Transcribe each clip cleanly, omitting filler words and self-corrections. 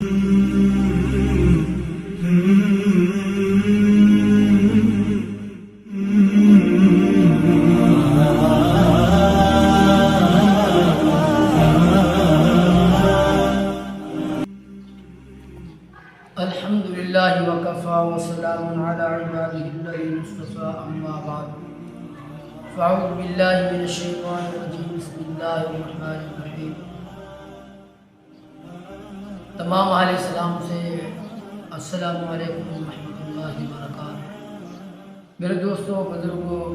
الحمدللہ وکفا وسلام علی عبادہ الذین اصطفى اما بعد فاعوذ باللہ من الشیطان الرجیم بسم اللہ الرحمن الرحیم۔ تمام اہل اسلام سے السلام علیکم ورحمۃ اللہ وبرکاتہ۔ میرے دوستوں، بزرگوں،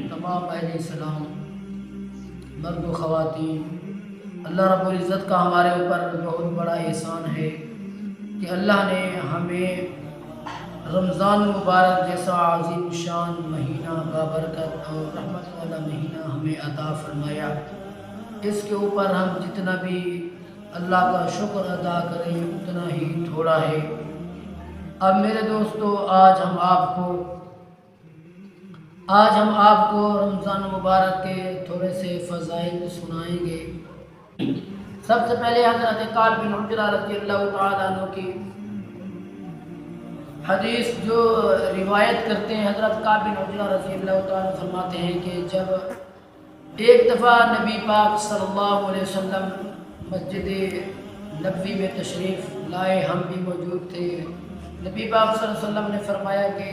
تمام اہل اسلام، مرد و خواتین، اللہ رب العزت کا ہمارے اوپر بہت بڑا احسان ہے کہ اللہ نے ہمیں رمضان مبارک جیسا عظیم شان مہینہ بابرکت اور رحمت والا مہینہ ہمیں عطا فرمایا۔ اس کے اوپر ہم جتنا بھی اللہ کا شکر ادا کریں اتنا ہی تھوڑا ہے۔ اب میرے دوستو، آج ہم آپ کو رمضان مبارک کے تھوڑے سے فضائل سنائیں گے۔ سب سے پہلے حضرت کعب بن عجرہ رضی اللہ تعالیٰ عنہ کی حدیث جو روایت کرتے ہیں، حضرت کعب بن عجرہ رضی اللہ تعالیٰ عنہ فرماتے ہیں کہ جب ایک دفعہ نبی پاک صلی اللہ علیہ وسلم مسجد نبوی میں تشریف لائے، ہم بھی موجود تھے۔ نبی پاک صلی اللہ علیہ وسلم نے فرمایا کہ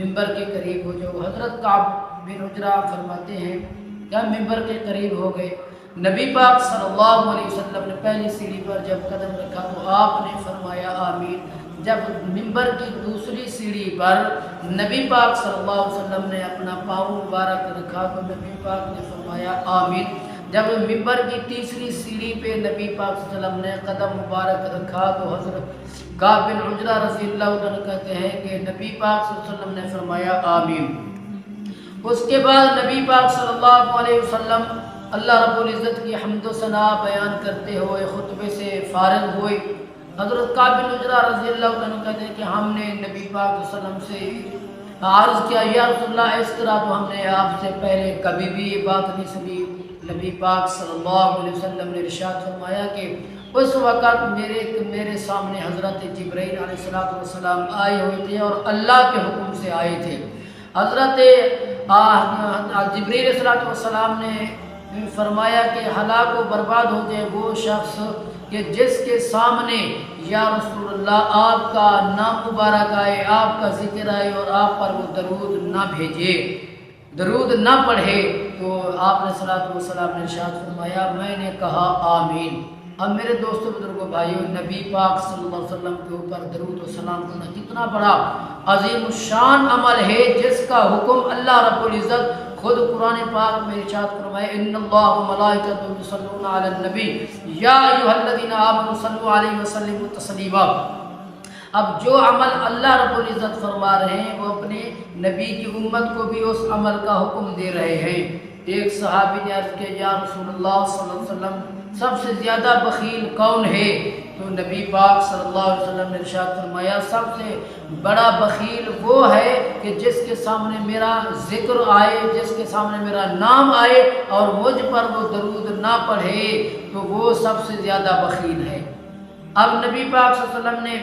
ممبر کے قریب ہو جاؤ۔ حضرت کعب بن عجرہ فرماتے ہیں کہ ہم ممبر کے قریب ہو گئے۔ نبی پاک صلی اللہ علیہ وسلم نے پہلی سیڑھی پر جب قدم رکھا تو آپ نے فرمایا آمین۔ جب ممبر کی دوسری سیڑھی پر نبی پاک صلی اللہ علیہ وسلم نے اپنا پاؤں مبارک رکھا تو نبی پاک نے فرمایا آمین۔ جب ممبر کی تیسری سیڑھی پہ نبی پاک صلی اللہ علیہ وسلم نے قدم مبارک رکھا تو حضرت کعب بن عجرہ رضی اللہ عنہ کہتے ہیں کہ نبی پاک صلی اللہ علیہ وسلم نے فرمایا آمین۔ اس کے بعد نبی پاک صلی اللہ علیہ وسلم اللہ رب العزت کی حمد و ثنا بیان کرتے ہوئے خطبے سے فارغ ہوئے۔ حضرت کعب بن عجرہ رضی اللہ عنہ کہتے ہیں کہ ہم نے نبی پاک صلی اللہ علیہ وسلم سے عرض کیا، یا رسول اللہ، اس طرح تو ہم نے آپ سے پہلے کبھی بھی یہ بات نہیں سنی۔ نبی پاک صلی اللہ علیہ وسلم نے ارشاد فرمایا کہ اس وقت میرے سامنے حضرت جبرائیل علیہ السلام آئے ہوئے تھے اور اللہ کے حکم سے آئے تھے۔ حضرت جبرائیل علیہ السلام نے فرمایا کہ ہلاک و برباد ہو جائے وہ شخص کہ جس کے سامنے یا رسول اللہ آپ کا نام مبارک آئے، آپ کا ذکر آئے اور آپ پر وہ درود نہ بھیجے، درود نہ پڑھے۔ تو آپ نے صلوات و سلام نے ارشاد فرمایا، میں نے کہا آمین۔ اب میرے دوستوں، بزرگوں، بھائیوں، نبی پاک صلی اللہ علیہ وسلم کے اوپر درود و سلام کرنا کتنا بڑا عظیم الشان عمل ہے، جس کا حکم اللہ رب العزت خود قرآن پاک میں ارشاد فرمائے، ان اللہ و ملائکتہ یصلون علی النبی یا ایھا الذین آمنوا صلوا علیہ وسلموا تسلیما۔ اب جو عمل اللہ رب العزت فرما رہے ہیں وہ اپنے نبی کی امت کو بھی اس عمل کا حکم دے رہے ہیں۔ ایک صحابی نے عرض کیا، یا رسول اللہ صلی اللہ علیہ وسلم، سب سے زیادہ بخیل کون ہے؟ تو نبی پاک صلی اللہ علیہ وسلم نے ارشاد فرمایا، سب سے بڑا بخیل وہ ہے کہ جس کے سامنے میرا ذکر آئے، جس کے سامنے میرا نام آئے اور مجھ پر وہ درود نہ پڑھے، تو وہ سب سے زیادہ بخیل ہے۔ اب نبی پاک صلی اللہ علیہ وسلم نے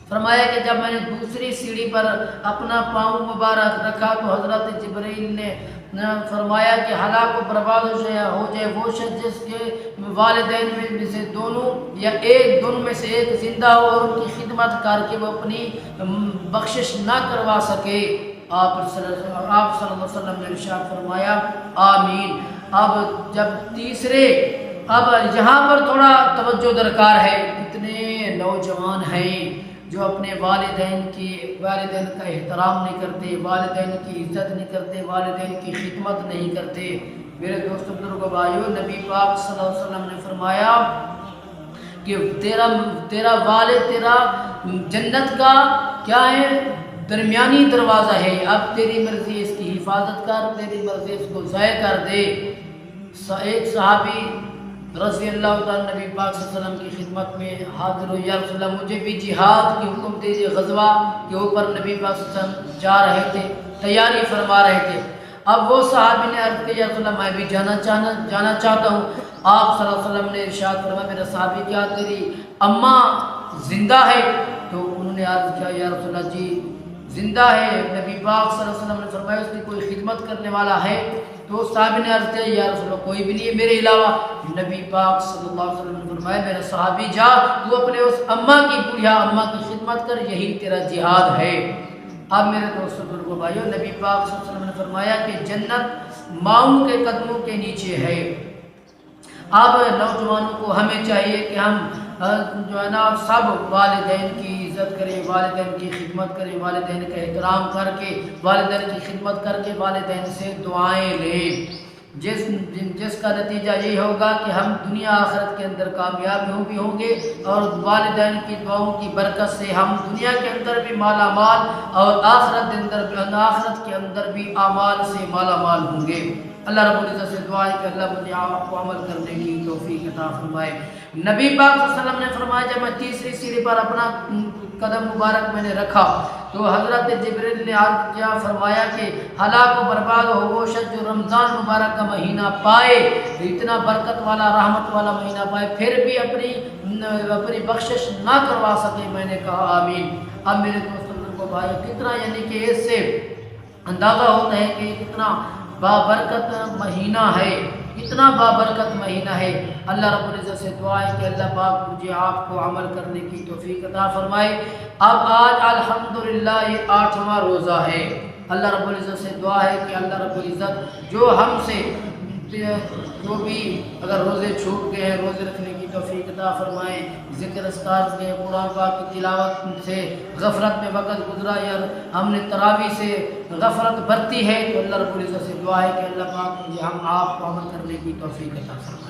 فرمایا کہ جب میں نے دوسری سیڑھی پر اپنا پاؤں مبارک رکھا تو حضرت جبرائیل نے فرمایا کہ ہلاک و برباد ہو جائے وہ شخص جس کے والدین میں سے دونوں یا دونوں میں سے ایک زندہ ہو اور ان کی خدمت کر کے وہ اپنی بخشش نہ کروا سکے۔ آپ صلی اللہ علیہ وسلم نے ارشاد فرمایا آمین۔ اب یہاں پر تھوڑا توجہ درکار ہے۔ کتنے نوجوان ہیں جو اپنے والدین کا احترام نہیں کرتے، والدین کی عزت نہیں کرتے، والدین کی خدمت نہیں کرتے۔ میرے دوستوں، بزرگوں، بھائیوں، نبی پاک صلی اللہ علیہ وسلم نے فرمایا کہ تیرا والد تیرا جنت کا کیا ہے؟ درمیانی دروازہ ہے۔ اب تیری مرضی اس کی حفاظت کر، تیری مرضی اس کو ضائع کر دے۔ ایک صحابی رضی اللہ تعالیٰ نبی پاک صلی اللہ علیہ وسلم کی خدمت میں حاضر ہو، یا رسول اللہ، مجھے بھی جہاد کی حکم دیجیے۔ غزوہ کے اوپر نبی پاک صلی اللہ علیہ وسلم جا رہے تھے، تیاری فرما رہے تھے۔ اب وہ صحابی نے عرض کیا، یا رسول اللہ، میں بھی جانا چاہتا ہوں۔ آپ صلی اللہ علیہ وسلم نے ارشاد فرمایا میرا صحابی کیا تیری اماں زندہ ہے؟ تو انہوں نے عرض کیا یا رسول اللہ جی زندہ ہے۔ نبی پاک صلی اللہ علیہ وسلم نے فرمایا اس کی کوئی خدمت کرنے والا ہے؟ تو صحابی نے عرض کیا یا رسول اللہ کوئی بھی نہیں ہے میرے علاوہ۔ نبی پاک صلی اللہ علیہ وسلم نے فرمایا میرا صحابی جا تو اپنے اس اماں کی بوڑھا اماں کی خدمت کر، یہی تیرا جہاد ہے۔ اب میرے دوستوں بزرگوں بھائیوں، نبی پاک صلی اللہ علیہ وسلم نے فرمایا کہ جنت ماؤں کے قدموں کے نیچے ہے۔ اب نوجوانوں کو ہمیں چاہیے کہ ہم جو ہے نا سب والدین کی عزت کریں، والدین کی خدمت کریں، والدین کا احترام کر کے، والدین کی خدمت کر کے والدین سے دعائیں لیں، جس کا نتیجہ یہ ہوگا کہ ہم دنیا آخرت کے اندر کامیاب بھی ہوں گے، اور والدین کی دعاؤں کی برکت سے ہم دنیا کے اندر بھی مالا مال اور آخرت کے اندر بھی اعمال سے مالا مال ہوں گے۔ اللہ رب العزت سے دعا ہے کہ اللہ مجھے آپ کو عمل کرنے کی توفیق عطا فرمائے۔ نبی پاک صلی اللہ علیہ وسلم نے فرمایا جب میں تیسری سیڑھی پر اپنا قدم مبارک میں نے رکھا تو حضرت جبریل نے عرض کیا، فرمایا کہ ہلاک و برباد ہو وہ شخص جو رمضان مبارک کا مہینہ پائے، اتنا برکت والا رحمت والا مہینہ پائے، پھر بھی اپنی بخشش نہ کروا سکے۔ میں نے کہا آمین۔ اب میرے دوستوں کو بھائی کتنا یعنی کہ اس سے اندازہ ہوتا ہے کہ کتنا بابرکت مہینہ ہے، اتنا بابرکت مہینہ ہے۔ اللہ رب العزت سے دعا ہے کہ اللہ پاک مجھے آپ کو عمل کرنے کی توفیق عطا فرمائے۔ اب آج الحمدللہ یہ 8واں روزہ ہے۔ اللہ رب العزت سے دعا ہے کہ اللہ رب العزت جو ہم سے جو بھی اگر روزے چھوٹ گئے ہیں روزے رکھنے کی توفیق عطا فرمائیں، ذکر اذکار سے قرآن پاک کی تلاوت سے غفلت میں وقت گزرا یا ہم نے تراویح سے غفلت برتی ہے تو اللہ رب العزت سے دعا ہے کہ اللہ پاک مجھے ہم آپ کو عمل کرنے کی توفیق عطا فرمائے۔